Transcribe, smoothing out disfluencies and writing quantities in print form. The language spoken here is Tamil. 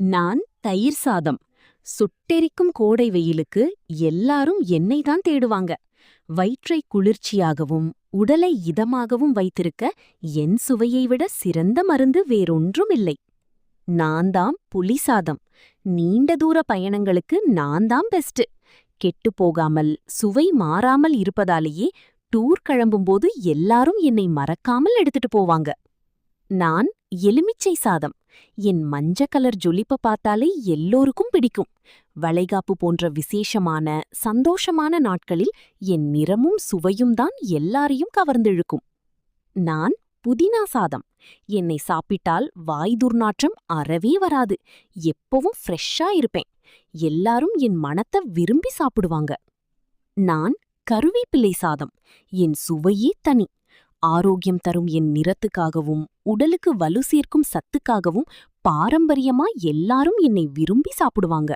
நான் தயிர் சாதம். சுட்டெரிக்கும் கோடை வெயிலுக்கு எல்லாரும் என்னை தான் தேடுவாங்க. வயிற்றை குளிர்ச்சியாகவும் உடலை இதமாகவும் வைத்திருக்க என் சுவையை விட சிறந்த மருந்து வேறொன்றும் இல்லை. நான்தாம் புளி சாதம். நீண்ட தூர பயணங்களுக்கு நான்தாம் பெஸ்ட். கெட்டுப் போகாமல் சுவை மாறாமல் இருப்பதாலேயே டூர் கிளம்பும்போது எல்லாரும் என்னை மறக்காமல் எடுத்துட்டு போவாங்க. நான் எலுமிச்சை சாதம். என் மஞ்ச கலர் ஜொலிப்ப பார்த்தாலே எல்லோருக்கும் பிடிக்கும். வளைகாப்பு போன்ற விசேஷமான சந்தோஷமான நாட்களில் என் நிறமும் சுவையும் தான் எல்லாரையும் கவர்ந்திழுக்கும். நான் புதினா சாதம். என்னை சாப்பிட்டால் வாய் துர்நாற்றம் அறவே வராது. எப்பவும் ஃப்ரெஷ்ஷா இருப்பேன். எல்லாரும் என் மணத்தை விரும்பி சாப்பிடுவாங்க. நான் கருவேப்பிலை சாதம். என் சுவையே தனி. ஆரோக்கியம் தரும் என் நிறத்துக்காகவும் உடலுக்கு வலு சேர்க்கும் சத்துக்காகவும் பாரம்பரியமா எல்லாரும் என்னை விரும்பி சாப்பிடுவாங்க.